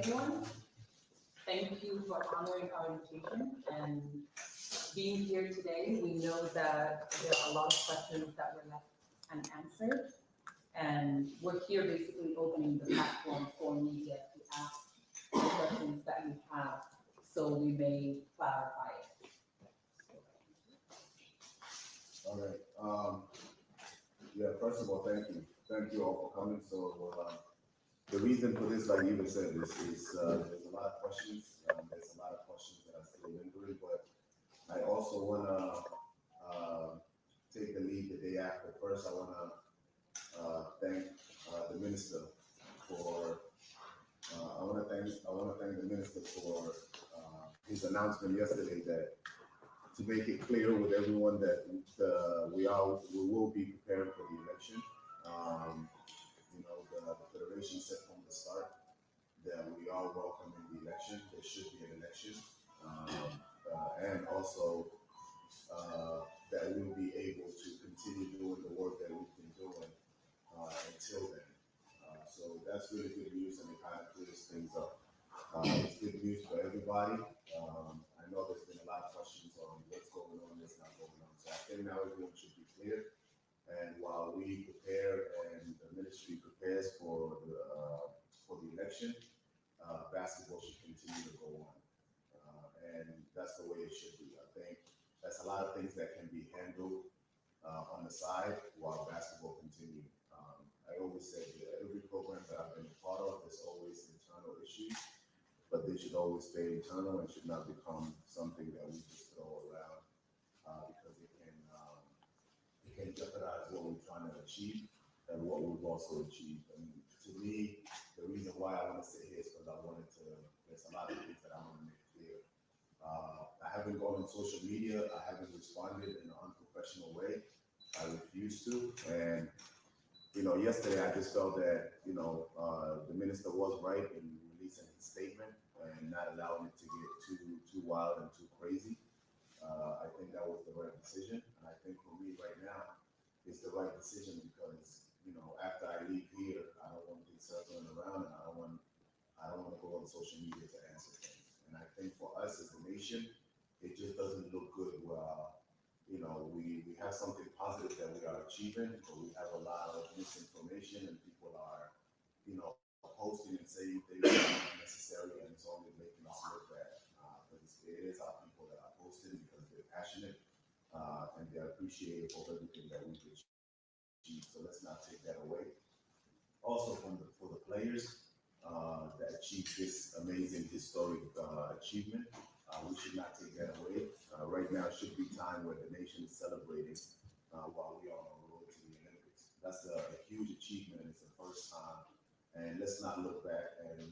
everyone. Thank you for honoring our invitation and being here today. We know that there are a lot of questions that were left unanswered, and we're here basically opening the platform for media to ask the questions that you have so we may clarify it. All right. Yeah, first of all, thank you. Thank you all for coming. So the reason for this, like Eva said, is there's a lot of questions. There's a lot of questions that are still lingering, but I also want to take the lead the day after. First, I want to thank the minister for. I want to thank the minister for his announcement yesterday that to make it clear with everyone that we will be preparing for the election. The federation said from the start that we are welcoming the election. There should be an election, and also that we will be able to continue doing the work that we've been doing until then. So that's really good news, and it kind of clears things up. It's good news for everybody. I know there's been a lot of questions on what's going on, what's not going on. So I think now everyone should be clear. And while we prepare and the ministry prepares for the election, basketball should continue to go on. And that's the way it should be. I think that's a lot of things that can be handled on the side while basketball continues. I always say that every program that I've been a part of, there's always internal issues, but they should always stay internal and should not become something that we just throw around because it can jeopardize what we're trying to achieve and what we've also achieved. And to me, the reason why I want to sit here is because there's a lot of things that I want to make clear. I haven't gone on social media. I haven't responded in an unprofessional way. I refuse to. And yesterday I just felt that, the minister was right in releasing his statement and not allowing it to get too wild and too crazy. I think that was the right decision. And I think for me right now, it's the right decision because, after I leave here, I don't want to be circling around and I don't want to go on social media to answer things. And I think for us as a nation, it just doesn't look good while we have something positive that we are achieving, but we have a lot of misinformation and people are, posting and saying things that are not necessary and it's only making us look bad. Because it is our people that are posting because they're passionate and they're appreciative of everything that we've achieved. So let's not take that away. Also for the players that achieved this amazing historic achievement, we should not take that away. Right now should be time where the nation is celebrating while we are on the road to the Olympics. That's a huge achievement. It's the first time. And let's not look back and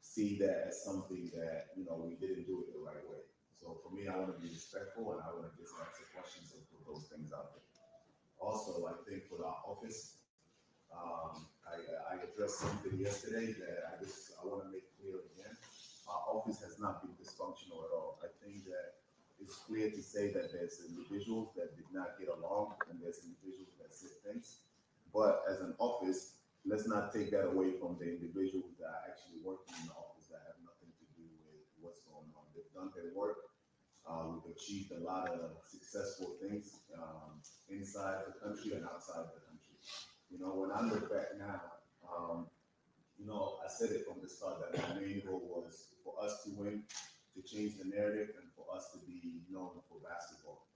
see that as something that, we didn't do it the right way. So for me, I want to be respectful and I want to just answer questions and put those things out there. Also, I think for our office, I addressed something yesterday that I want to make clear again. Our office has not been dysfunctional at all. I think that it's clear to say that there's individuals that did not get along and there's individuals that said things. But as an office, let's not take that away from the individuals that are actually working in the office that have nothing to do with what's going on. They've done their work. We've achieved a lot of successful things inside the country and outside the country. When I look back now, I said it from the start that my main goal was for us to win, to change the narrative, and for us to be known for basketball.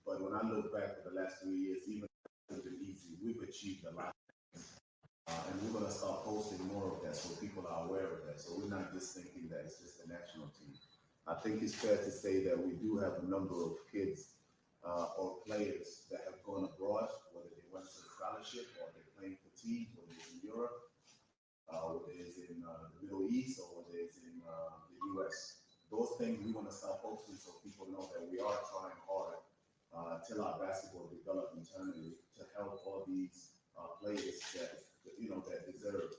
But when I look back for the last 3 years, even though it's been easy, we've achieved a lot. And we're going to start posting more of that so people are aware of that. So we're not just thinking that it's just the national team. I think it's fair to say that we do have a number of kids or players that have gone abroad, whether they went to scholarship or they're playing for teams, whether it's in Europe, whether it's in the Middle East, or whether it's in the US. Those things we want to start posting so people know that we are trying hard till our basketball develop internally to help all these players that deserve.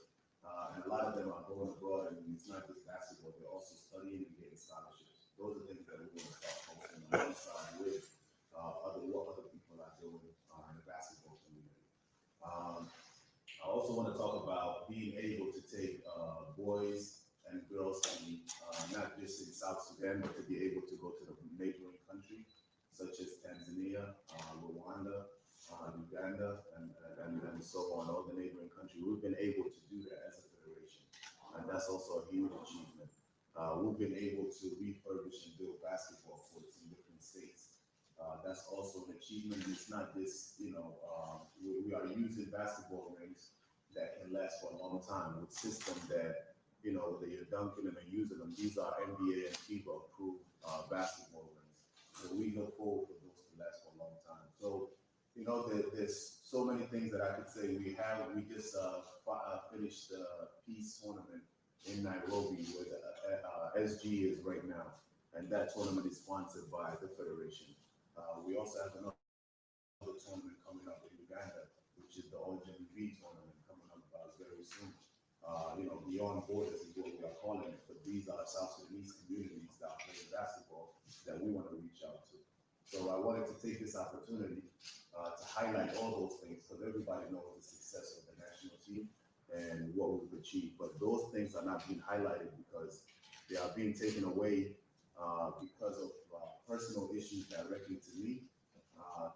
And a lot of them are going abroad, and it's not just basketball; they're also studying and getting scholarships. Those are things that we want to start posting alongside with what other people are doing in the basketball community. I also want to talk about being able to take boys just in South Sudan, but to be able to go to the neighboring country, such as Tanzania, Rwanda, Uganda, and so on, all the neighboring countries. We've been able to do that as a federation, and that's also a huge achievement. We've been able to refurbish and build basketball courts in different states. That's also an achievement. It's not just, we are using basketball rings that can last for a long time with systems that, whether you're dunking them and using them, these are NBA and FIBA approved basketball rings. So we look forward for those to last for a long time. So, there's so many things that I could say. We just finished the Peace Tournament in Nairobi where the SG is right now. And that tournament is sponsored by the Federation. We also have another tournament coming up in Uganda, which is the OJV tournament coming up very soon. Beyond Borders is what we are calling it, but these are South Sudanese communities that are playing basketball that we want to reach out to. So I wanted to take this opportunity to highlight all those things because everybody knows the success of the national team and what we've achieved. But those things are not being highlighted because they are being taken away because of personal issues directly to me,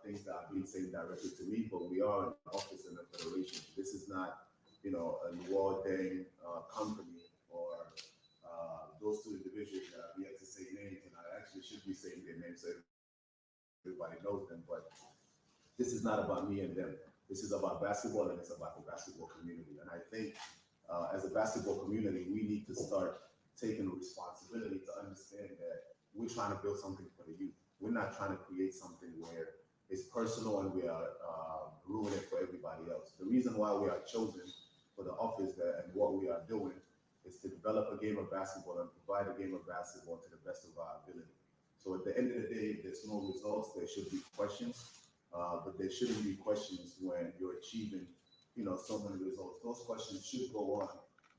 things that are being said directly to me, but we are an office in the Federation. This is not, a Luol Deng company or those two individuals that we have to say names, and I actually should be saying their names so everybody knows them, but this is not about me and them. This is about basketball, and it's about the basketball community. And I think as a basketball community, we need to start taking the responsibility to understand that we're trying to build something for the youth. We're not trying to create something where it's personal and we are ruining it for everybody else. The reason why we are chosen for the office and what we are doing is to develop a game of basketball and provide a game of basketball to the best of our ability. So at the end of the day, if there's no results, there should be questions, but there shouldn't be questions when you're achieving, so many results. Those questions should go on,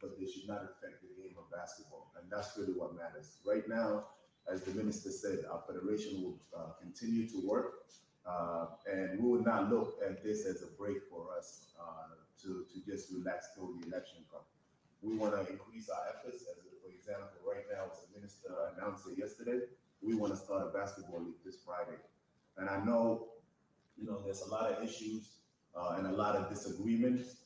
but they should not affect the game of basketball. And that's really what matters. Right now, as the minister said, our federation will continue to work, and we will not look at this as a break for us to just relax till the election comes. We want to increase our efforts. For example, right now, as the minister announced it yesterday, we want to start a basketball league this Friday. And I know, there's a lot of issues and a lot of disagreements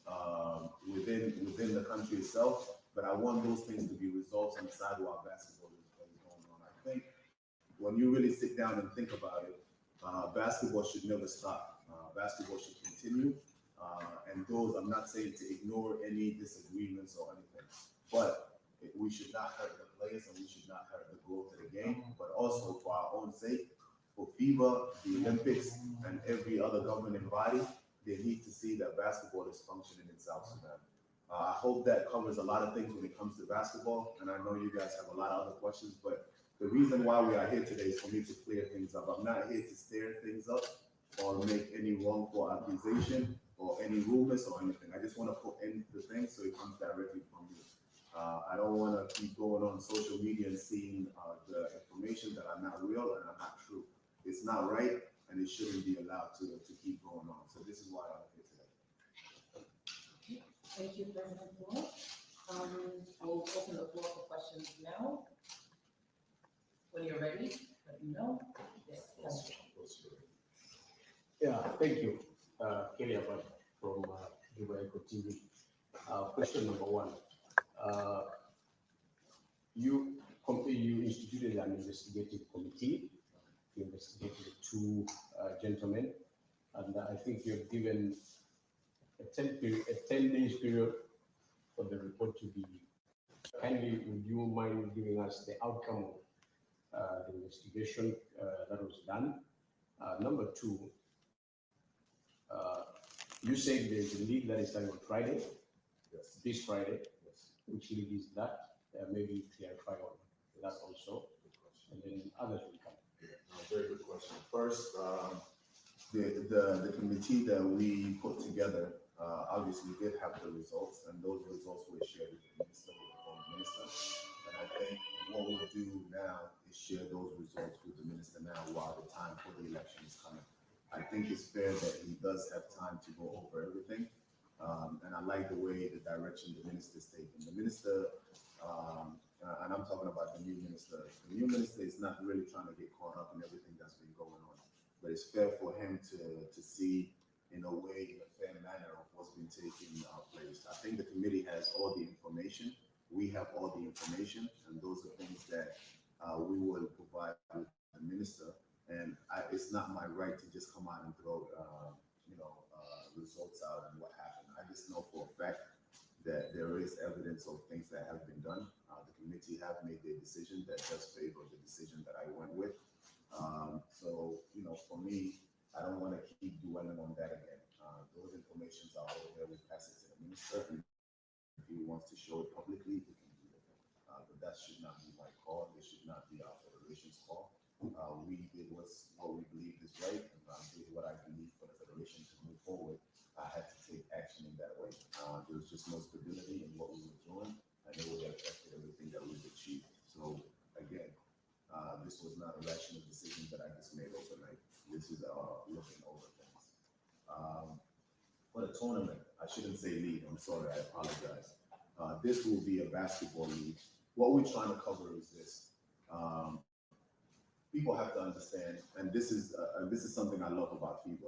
within the country itself, but I want those things to be resolved on the side while basketball is going on. I think when you really sit down and think about it, basketball should never stop. Basketball should continue. And those, I'm not saying to ignore any disagreements or anything, but we should not hurt the players and we should not hurt the growth of the game, but also for our own sake, for FIBA, the Olympics, and every other governing body, they need to see that basketball is functioning in South Sudan. I hope that covers a lot of things when it comes to basketball, and I know you guys have a lot of other questions, but the reason why we are here today is for me to clear things up. I'm not here to stir things up or make any wrongful accusation or any rumors or anything. I just want to put in the thing so it comes directly from you. I don't want to keep going on social media and seeing the information that are not real and are not true. It's not right, and it shouldn't be allowed to keep going on. So this is why I'm here today. Thank you, President Luol. We'll open the floor for questions now. When you're ready, let me know. Yes. Yeah, thank you, Kelly Abad from Dubai Eco TV. Question number one. You instituted an investigative committee to investigate the two gentlemen, and I think you have given a 10 days period for the report to be. Kindly, would you mind giving us the outcome of the investigation that was done? Number two, you said there's a league that is starting on Friday. Yes. This Friday. Yes. Which league is that? Maybe clarify on that also, and then others will come. Very good question. First, the committee that we put together obviously did have the results, and those results were shared with the minister, with the former minister. And I think what we'll do now is share those results with the minister now while the time for the election is coming. I think it's fair that he does have time to go over everything. And I like the way the direction the minister is taking. The minister and I'm talking about the new minister. The new minister is not really trying to get caught up in everything that's been going on, but it's fair for him to see in a way, in a fair manner, of what's been taking place. I think the committee has all the information. We have all the information, and those are things that we will provide with the minister. And it's not my right to just come out and throw, results out and what happened. I just know for a fact that there is evidence of things that have been done. The committee have made their decision that does favor the decision that I went with. For me, I don't want to keep dwelling on that again. Those informations are over there. We pass it to the minister. And if he wants to show it publicly, we can do it. But that should not be my call. This should not be our federation's call. We did what we believed is right, and I did what I believe for the federation to move forward. I had to take action in that way. There was just no stability in what we were doing, and it would have affected everything that we've achieved. So again, this was not a rational decision that I just made overnight. This is looking over things. For the tournament, I shouldn't say league. I'm sorry, I apologize. This will be a basketball league. What we're trying to cover is this. People have to understand, and this is something I love about FIBA.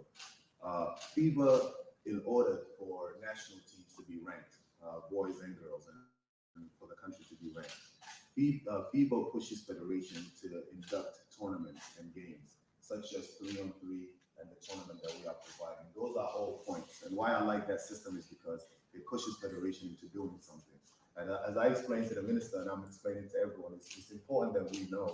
FIBA, in order for national teams to be ranked, boys and girls, and for the country to be ranked, FIBA pushes federation to induct tournaments and games, such as 3-on-3 and the tournament that we are providing. Those are all points. And why I like that system is because it pushes federation into doing something. And as I explained to the minister, and I'm explaining to everyone, it's important that we know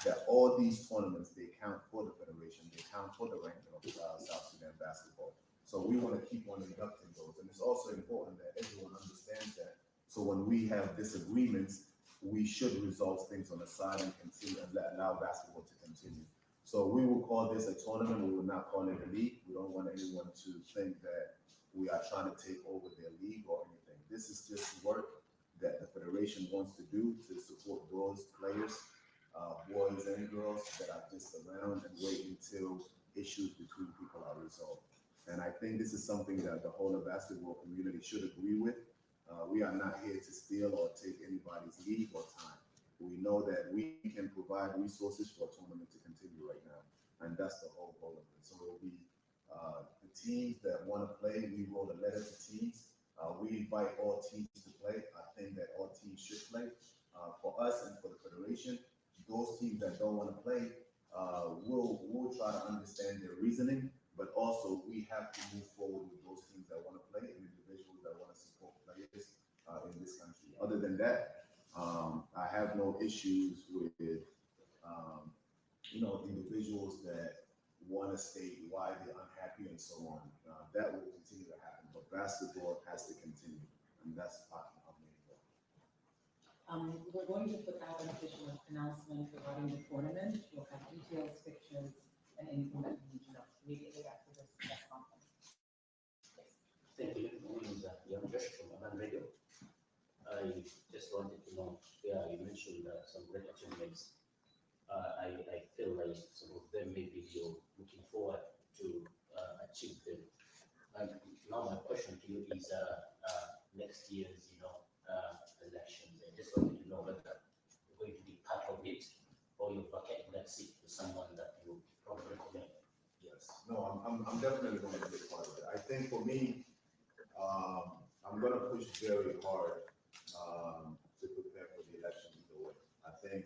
that all these tournaments, they count for the federation, they count for the ranking of South Sudan basketball. So we want to keep on inducting those. And it's also important that everyone understands that. So when we have disagreements, we should resolve things on the side and continue and allow basketball to continue. So we will call this a tournament. We will not call it a league. We don't want anyone to think that we are trying to take over their league or anything. This is just work that the federation wants to do to support those players, boys and girls that are just around and wait until issues between people are resolved. And I think this is something that the whole of basketball community should agree with. We are not here to steal or take anybody's league or time. We know that we can provide resources for a tournament to continue right now. And that's the whole goal of it. So it will be the teams that want to play. We wrote a letter to teams. We invite all teams to play. I think that all teams should play. For us and for the federation, those teams that don't want to play, we'll try to understand their reasoning, but also we have to move forward with those teams that want to play and individuals that want to support players in this country. Other than that, I have no issues with individuals that want to state why they're unhappy and so on. That will continue to happen, but basketball has to continue, and that's our main goal. We're going to put out an official announcement regarding the tournament. We'll have details, pictures, and anything that you need to know immediately after this press conference. Thank you. My name is Young Josh from Urban Radio. I just wanted to know, you mentioned some great achievements. I feel like some of them maybe you're looking forward to achieve them. Now my question to you is next year's, elections. I just wanted to know whether you're going to be part of it or you're vacating that seat to someone that you probably recommend. Yes. No, I'm definitely going to be a part of it. I think for me, I'm going to push very hard to prepare for the election either way. I think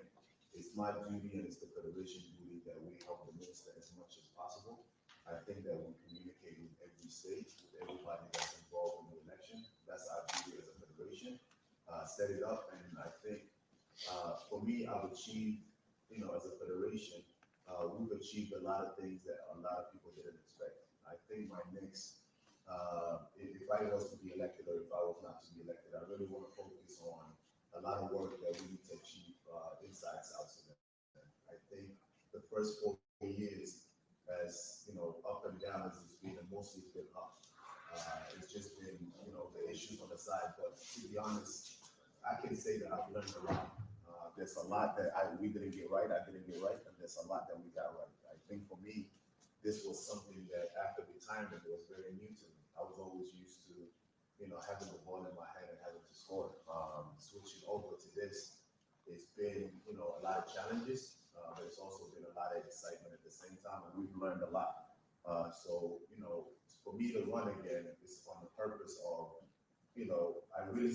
it's my duty and it's the federation duty that we help the minister as much as possible. I think that we communicate with every state, with everybody that's involved in the election. That's our duty as a federation. Set it up, and I think for me, I've achieved, as a federation, we've achieved a lot of things that a lot of people didn't expect. I think my next, if I was to be elected or if I was not to be elected, I really want to focus on a lot of work that we need to achieve inside South Sudan. I think the first 4 years, as up and down as it's been, and mostly it's been up. It's just been, the issues on the side. But to be honest, I can say that I've learned a lot. There's a lot that we didn't get right, I didn't get right, and there's a lot that we got right. I think for me, this was something that after retirement was very new to me. I was always used to, having the ball in my hand and having to score. Switching over to this, it's been, a lot of challenges, but it's also been a lot of excitement at the same time, and we've learned a lot. So, for me to run again is on the purpose of, I really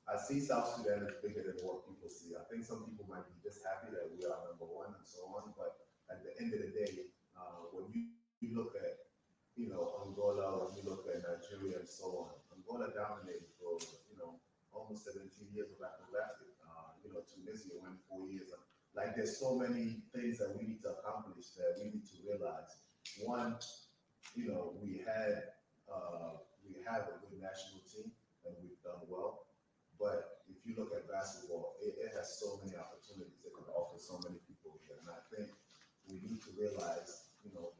I see South Sudan as bigger than what people see. I think some people might be just happy that we are number one and so on, but at the end of the day, when you look at, Angola, when you look at Nigeria and so on, Angola dominated for, almost 17 years of Afro-Basket. Tunisia went 4 years. Like, there's so many things that we need to accomplish that we need to realize. One, we have a good national team and we've done well. But if you look at basketball, it has so many opportunities. It can offer so many people here. And I think we need to realize,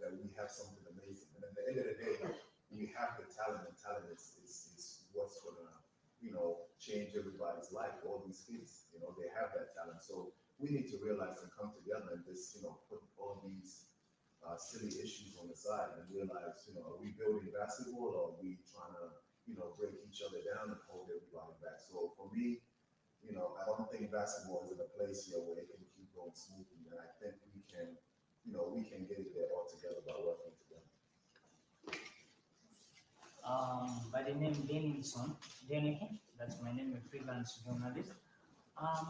that we have something amazing. And at the end of the day, we have the talent, and talent is what's going to, change everybody's life. All these kids, they have that talent. So we need to realize and come together and just, put all these silly issues on the side and realize, are we building basketball or are we trying to, break each other down and hold everybody back? So for me, I don't think basketball is in a place here where it can keep going smoothly. And I think we can, we can get it there all together by working together. By the name Denison, that's my name, a freelance journalist.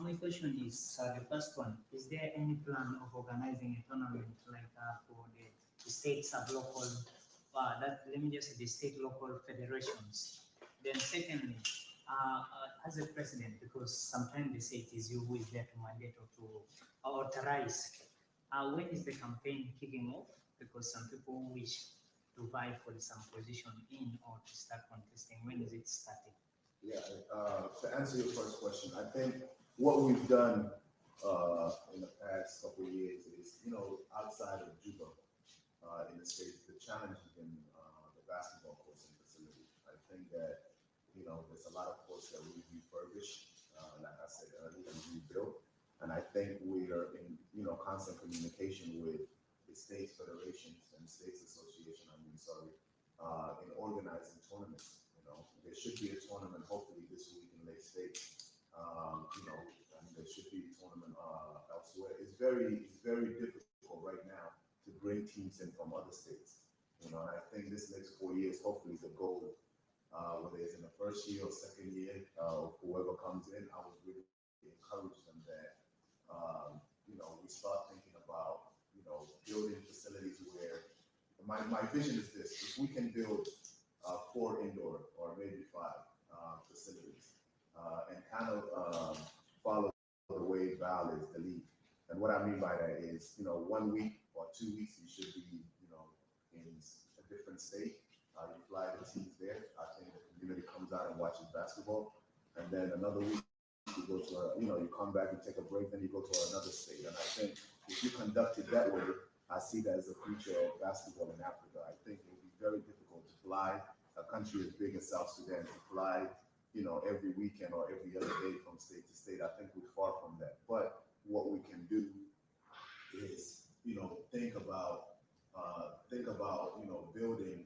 My question is, the first one, is there any plan of organizing a tournament like for the state sub-local, let me just say the state local federations? Then secondly, as a president, because sometimes they say it is you who is there to mandate or to authorize, when is the campaign kicking off? Because some people wish to vie for some position in or to start contesting. When is it starting? Yeah, to answer your first question, I think what we've done in the past couple of years is, outside of Juba, in the States, the challenge has been the basketball courts and facility. I think that, there's a lot of courts that we refurbish, like I said earlier, and rebuilt. And I think we are in, constant communication with the states federations and states association, in organizing tournaments. There should be a tournament hopefully this week in Lake State. And there should be a tournament elsewhere. It's very difficult right now to bring teams in from other states. And I think this next 4 years, hopefully the goal, whether it's in the first year or second year, whoever comes in, I would really encourage them that, we start thinking about, building facilities where my vision is this: if we can build 4 indoor or maybe 5 facilities, and kind of follow the way Val is the lead. And what I mean by that is, 1 week or 2 weeks, you should be, in a different state. You fly the teams there. I think the community comes out and watches basketball. And then another week, you go to you come back, you take a break, then you go to another state. And I think if you conduct it that way, I see that as a future of basketball in Africa. I think it would be very difficult to fly a country as big as South Sudan, to fly, every weekend or every other day from state to state. I think we're far from that. But what we can do is, think about, building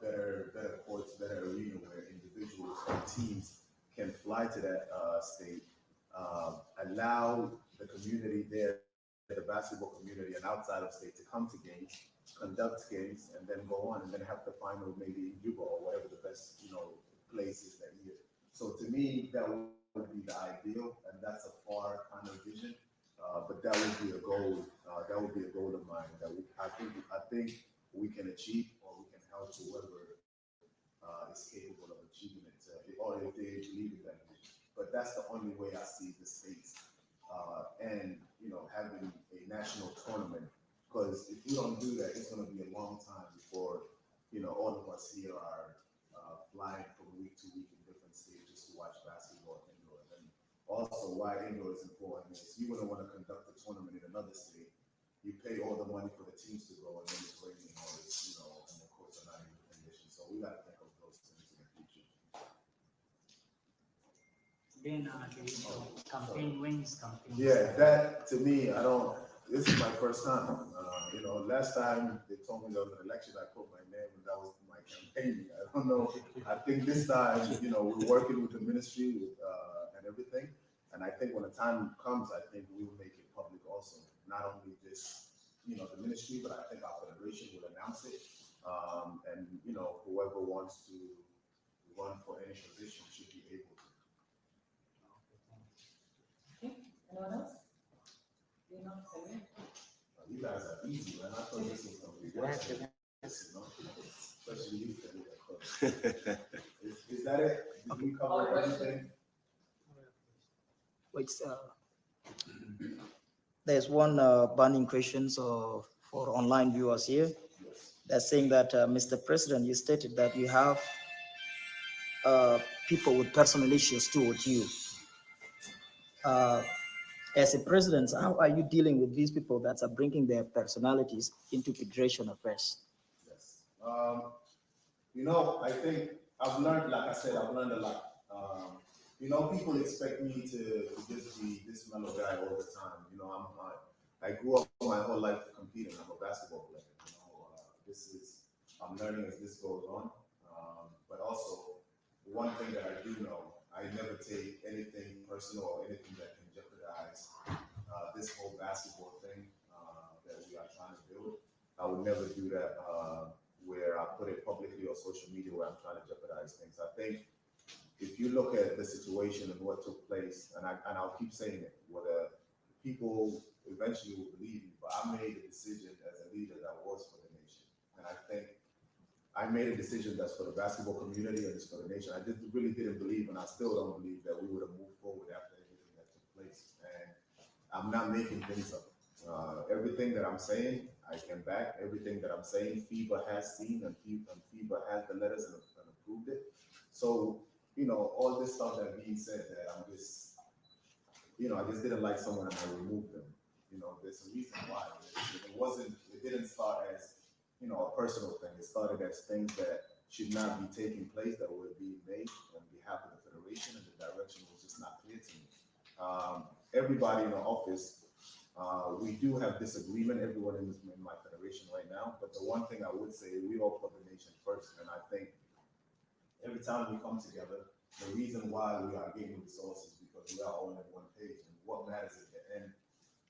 better courts, better arena where individuals and teams can fly to that state, allow the community there, the basketball community and outside of state, to come to games, conduct games, and then go on, and then have the final maybe in Juba or whatever the best, place is that year. So to me, that would be the ideal, and that's a far kind of vision. But that would be a goal. That would be a goal of mine that I think we can achieve, or we can help whoever is capable of achieving it, or if they believe in that vision. But that's the only way I see the states and having a national tournament. Because if we don't do that, it's going to be a long time before all of us here are flying from week to week in different states to watch basketball indoor. And also, why indoor is important is you wouldn't want to conduct a tournament in another state. You pay all the money for the teams to go, and then it's raining, or it's and the courts are not in good condition. So we got to think of those things in the future. Then the campaign, when is campaign? Yeah, that to me, this is my first time. Last time they told me there was an election, I put my name, and that was my campaign. I don't know. I think this time, we're working with the ministry and everything. And I think when the time comes, I think we will make it public also. Not only just, the ministry, but I think our federation will announce it. And, whoever wants to run for any position should be able to. Okay, anyone else? You're not saying it? You guys are easy, man. I thought this was going to be good. Especially you, Felipe. Is that it? Did we All cover questions? everything? Wait, there's one burning question for online viewers here. Yes. That's saying that, Mr. President, you stated that you have people with personal issues towards you. As a president, how are you dealing with these people that are bringing their personalities into federation affairs? Yes. I think I've learned, like I said, I've learned a lot. People expect me to just be this mellow guy all the time. I grew up my whole life competing. I'm a basketball player. I'm learning as this goes on. But also, one thing that I do know, I never take anything personal or anything that can jeopardize this whole basketball thing that we are trying to build. I would never do that where I put it publicly or social media where I'm trying to jeopardize things. I think if you look at the situation and what took place, and I'll keep saying it, whether people eventually will believe me, but I made a decision as a leader that was for the nation. And I think I made a decision that's for the basketball community and it's for the nation. I just really didn't believe, and I still don't believe, that we would have moved forward after everything that took place. And I'm not making things up. Everything that I'm saying, I can back. Everything that I'm saying, FIBA has seen, and FIBA has the letters and approved it. So, all this stuff that being said, that I'm just, I just didn't like someone and I removed them. There's a reason why. It didn't start as, a personal thing. It started as things that should not be taking place that were being made on behalf of the federation, and the direction was just not clear to me. Everybody in the office, we do have disagreement, everyone in my federation right now, but the one thing I would say, we all put the nation first, and I think every time we come together, the reason why we are gaining resources because we are all on one page, and what matters at the end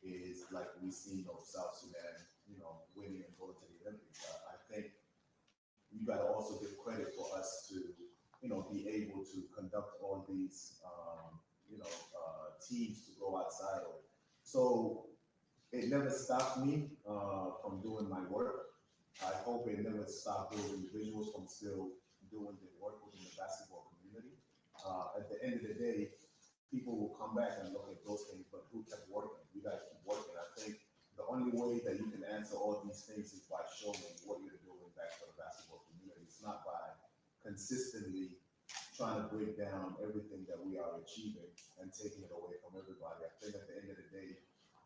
is, like we see, South Sudan, winning and going to the Olympics. I think you got to also give credit for us to, be able to conduct all these, teams to go outside of. So it never stopped me from doing my work. I hope it never stopped those individuals from still doing their work within the basketball community. At the end of the day, people will come back and look at those things, but who kept working? You guys keep working. I think the only way that you can answer all these things is by showing what you're doing back for the basketball community. It's not by consistently trying to break down everything that we are achieving and taking it away from everybody. I think at the end of the day,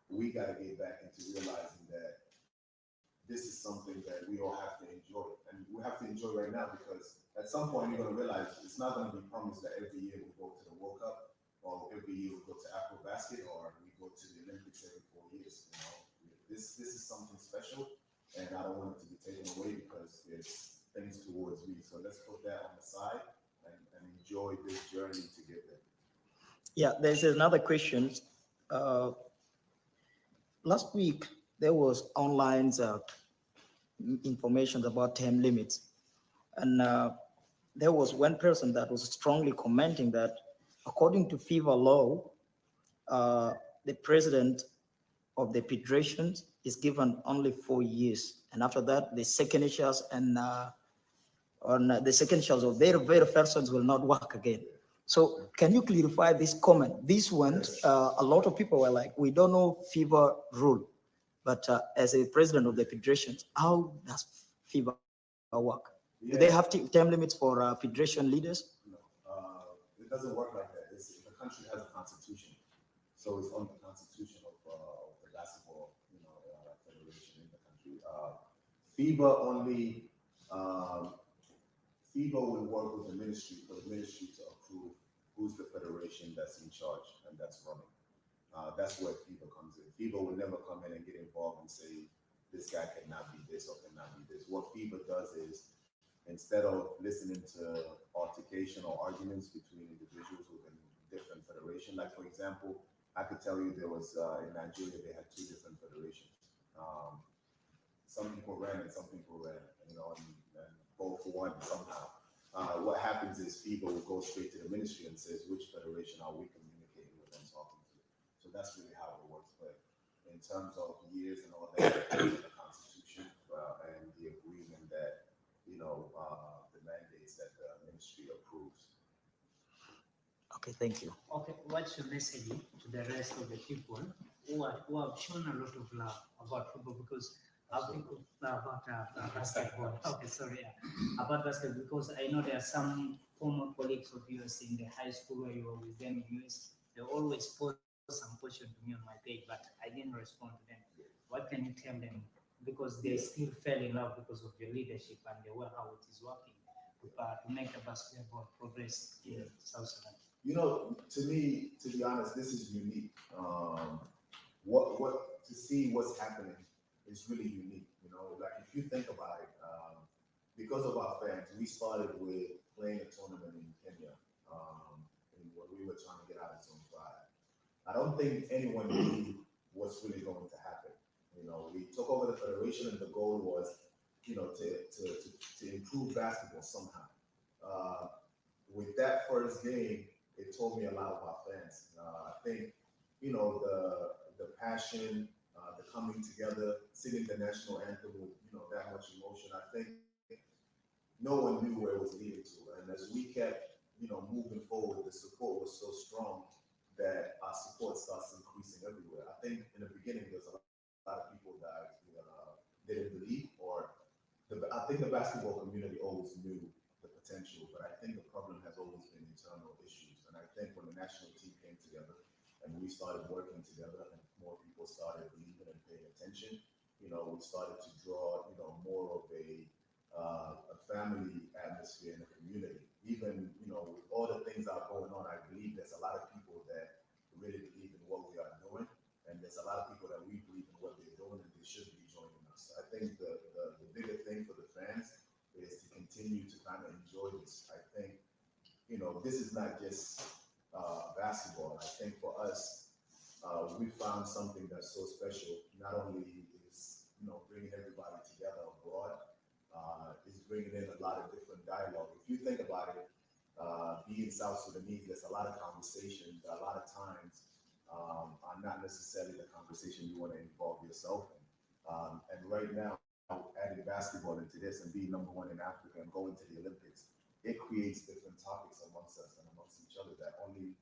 we got to get back into realizing that this is something that we all have to enjoy. And we have to enjoy right now, because at some point you're going to realize it's not going to be promised that every year we go to the World Cup, or every year we go to Afro Basket, or we go to the Olympics every 4 years. This is something special, and I don't want it to be taken away because there's things towards me. So let's put that on the side and enjoy this journey to get there. Yeah, there's another question. Last week, there was online information about term limits. And there was one person that was strongly commenting that according to FIBA law, the president of the federation is given only 4 years. And after that, the second issues and on the second issues of their persons will not work again. So can you clarify this comment? This one, a lot of people were like, we don't know FIBA rule, but as a president of the federation, how does FIBA work? Yeah. Do they have term limits for federation leaders? No, it doesn't work like that. The country has a constitution, so it's on the constitution of the basketball, federation in the country. FIBA only, FIBA will work with the ministry for the ministry to approve who's the federation that's in charge and that's running. That's where FIBA comes in. FIBA will never come in and get involved and say, this guy cannot be this or cannot be this. What FIBA does is, instead of listening to altercation or arguments between individuals within different federations. Like for example, I could tell you there was in Nigeria they had two different federations. Some people ran and some people ran, and both won somehow. What happens is people will go straight to the ministry and says, which federation are we communicating with and talking to? So that's really how it works. But in terms of years and all that, the Constitution and the agreement that, the mandates that the ministry approves. Okay, thank you. Okay, what's your message to the rest of the people who have shown a lot of love about football? Because about basketball. Okay, sorry, about basketball, because I know there are some former colleagues of yours in the high school where you were with them in US. They always post some question to me on my page, but I didn't respond to them. What can you tell them? Because they still fell in love because of your leadership and the way how it is working to make the basketball progress in South Sudan. To me, to be honest, this is unique. What to see what's happening is really unique. Like if you think about it, because of our fans, we started with playing a tournament in Kenya, and when we were trying to get out of Zone 5. I don't think anyone knew what's really going to happen. We took over the federation, and the goal was, to improve basketball somehow. With that first game, it told me a lot about fans. I think, the passion, the coming together, singing the national anthem with, that much emotion. I think no one knew where it was leading to. And as we kept, moving forward, the support was so strong that our support starts increasing everywhere. I think in the beginning, there's a lot of people that didn't believe, I think the basketball community always knew the potential, but I think the problem has always been internal issues. And I think when the national team came together and we started working together and more people started believing and paying attention, we started to draw, more of a family atmosphere in the community. Even, with all the things that are going on, I believe there's a lot of people that really believe in what we are doing. And there's a lot of people that we believe in what they're doing and they should be joining us. I think the bigger thing for the fans is to continue to kind of enjoy this. I think, this is not just basketball. I think for us, we found something that's so special. Not only is, bringing everybody together abroad, is bringing in a lot of different dialogue. If you think about it, being South Sudanese, there's a lot of conversations that a lot of times are not necessarily the conversation you want to involve yourself in. And right now, adding basketball into this and being number one in Africa and going to the Olympics, it creates different topics amongst us and amongst each other that only,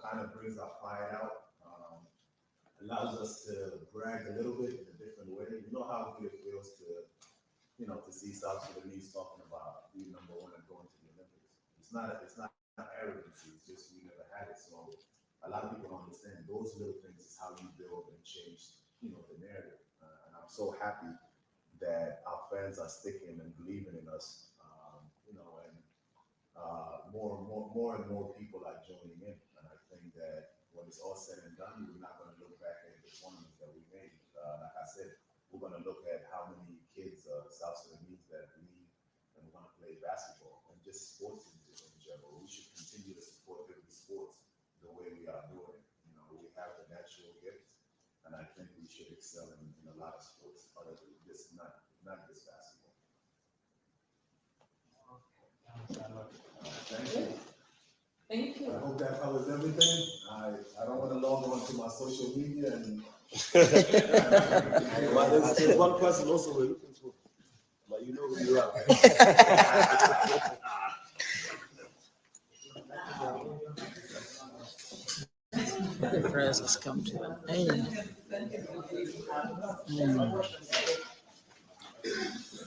kind of brings our pride out, allows us to brag a little bit in a different way. You know how good it feels to, to see South Sudanese talking about being number one and going to the Olympics. It's not arrogancy, it's just we never had it. So a lot of people don't understand those little things is how you build and change, the narrative. And I'm so happy that our fans are sticking and believing in us, and more and more people are joining in. And I think that when it's all said and done, we're not going to look back at the tournaments that we made. Like I said, we're going to look at how many kids, South Sudanese, that believe and want to play basketball and just sports in general. We should continue to support every sport the way we are doing it. We have the natural gift, and I think we should excel in a lot of sports other than just not just basketball. Thank you. Thank you. I hope that covers everything. I don't want to log on to my social media and. But there's one person also we're looking for. But you know who you are. The press has come to an end.